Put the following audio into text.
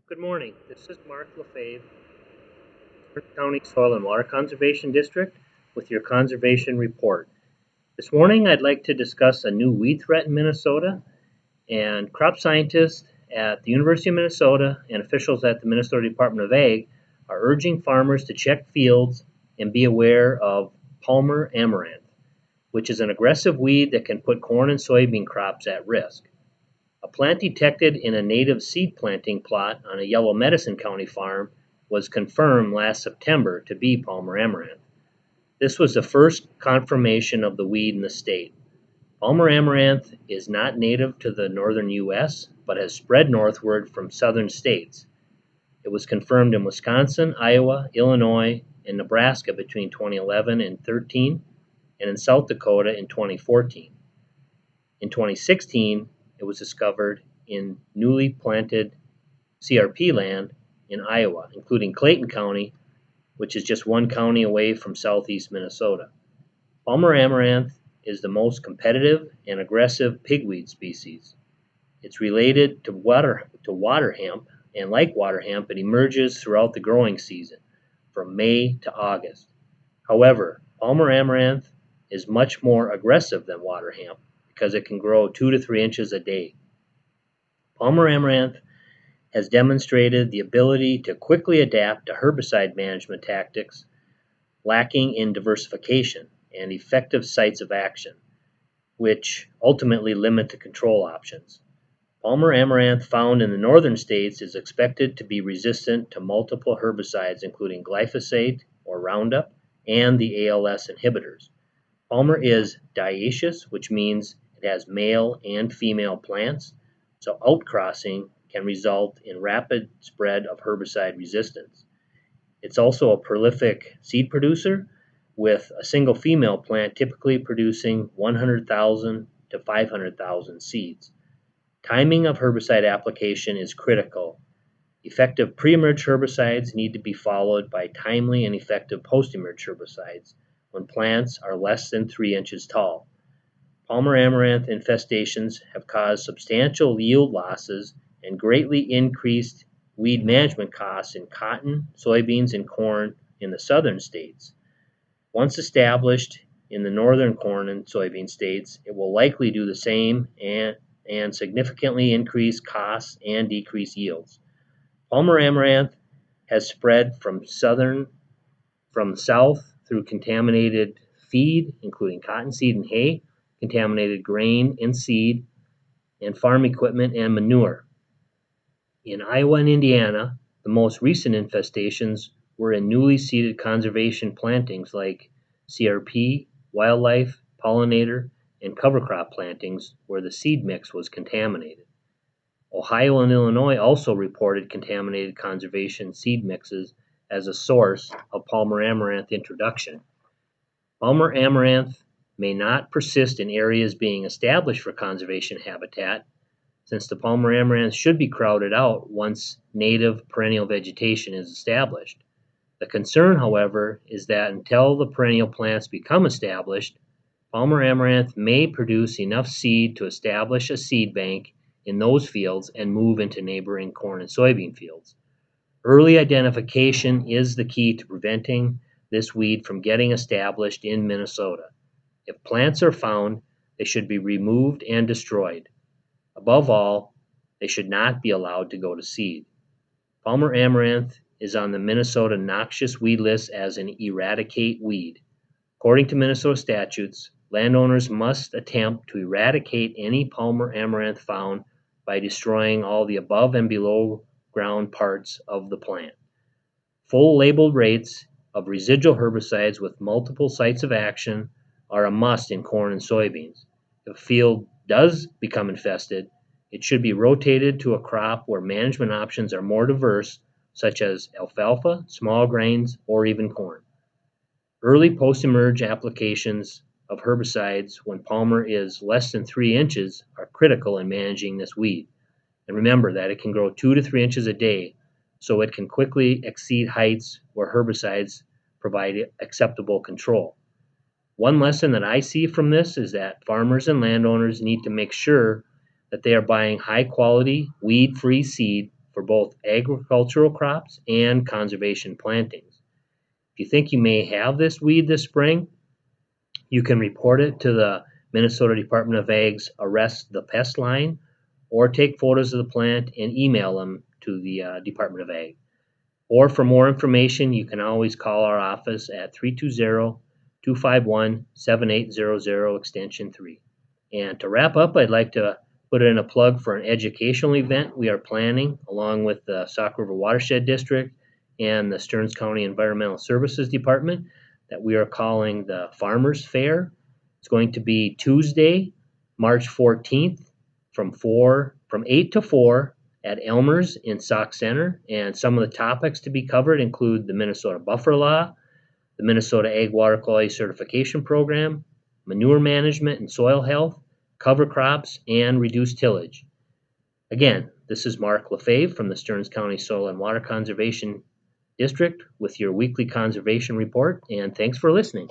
Good morning. This is Mark Lefebvre, Stearns County Soil and Water Conservation District, with your conservation report. This morning, I'd like to discuss a new weed threat in Minnesota, and crop scientists at the University of Minnesota and officials at the Minnesota Department of Ag are urging farmers to check fields and be aware of Palmer amaranth, which is an aggressive weed that can put corn and soybean crops at risk. A plant detected in a native seed planting plot on a Yellow Medicine County farm was confirmed last September to be Palmer amaranth. This was the first confirmation of the weed in the state. Palmer amaranth is not native to the northern U.S., but has spread northward from southern states. It was confirmed in Wisconsin, Iowa, Illinois, and Nebraska between 2011 and 13, and in South Dakota in 2014. In 2016, it was discovered in newly planted CRP land in Iowa, including Clayton County, which is just one county away from southeast Minnesota. Palmer amaranth is the most competitive and aggressive pigweed species. It's related to water hemp, and like water hemp, it emerges throughout the growing season, from May to August. However, Palmer amaranth is much more aggressive than water hemp, because it can grow 2 to 3 inches a day. Palmer amaranth has demonstrated the ability to quickly adapt to herbicide management tactics lacking in diversification and effective sites of action, which ultimately limit the control options. Palmer amaranth found in the northern states is expected to be resistant to multiple herbicides, including glyphosate or Roundup and the ALS inhibitors. Palmer is dioecious, which means it has male and female plants, so outcrossing can result in rapid spread of herbicide resistance. It's also a prolific seed producer, with a single female plant typically producing 100,000 to 500,000 seeds. Timing of herbicide application is critical. Effective pre-emerge herbicides need to be followed by timely and effective post-emerge herbicides when plants are less than 3 inches tall. Palmer amaranth infestations have caused substantial yield losses and greatly increased weed management costs in cotton, soybeans, and corn in the southern states. Once established in the northern corn and soybean states, it will likely do the same and significantly increase costs and decrease yields. Palmer amaranth has spread from south through contaminated feed, including cottonseed and hay, contaminated grain and seed, and farm equipment and manure. In Iowa and Indiana, the most recent infestations were in newly seeded conservation plantings like CRP, wildlife, pollinator, and cover crop plantings where the seed mix was contaminated. Ohio and Illinois also reported contaminated conservation seed mixes as a source of Palmer amaranth introduction. Palmer amaranth may not persist in areas being established for conservation habitat, since the Palmer amaranth should be crowded out once native perennial vegetation is established. The concern, however, is that until the perennial plants become established, Palmer amaranth may produce enough seed to establish a seed bank in those fields and move into neighboring corn and soybean fields. Early identification is the key to preventing this weed from getting established in Minnesota. If plants are found, they should be removed and destroyed. Above all, they should not be allowed to go to seed. Palmer amaranth is on the Minnesota noxious weed list as an eradicate weed. According to Minnesota statutes, landowners must attempt to eradicate any Palmer amaranth found by destroying all the above and below ground parts of the plant. Full labeled rates of residual herbicides with multiple sites of action are a must in corn and soybeans. If a field does become infested, it should be rotated to a crop where management options are more diverse, such as alfalfa, small grains, or even corn. Early post-emerge applications of herbicides when Palmer is less than 3 inches are critical in managing this weed. And remember that it can grow 2 to 3 inches a day, so it can quickly exceed heights where herbicides provide acceptable control. One lesson that I see from this is that farmers and landowners need to make sure that they are buying high-quality, weed-free seed for both agricultural crops and conservation plantings. If you think you may have this weed this spring, you can report it to the Minnesota Department of Ag's Arrest the Pest line, or take photos of the plant and email them to the Department of Ag. Or for more information, you can always call our office at 320-251-7800 extension 3. And to wrap up, I'd like to put in a plug for an educational event we are planning along with the Sauk River Watershed District and the Stearns County Environmental Services Department that we are calling the Farmers Fair. It's going to be Tuesday, March 14th from 8 to 4 at Elmer's in Sauk Center, and some of the topics to be covered include the Minnesota Buffer Law, the Minnesota Ag Water Quality Certification Program, manure management and soil health, cover crops, and reduced tillage. Again, this is Mark Lefebvre from the Stearns County Soil and Water Conservation District with your weekly conservation report, and thanks for listening.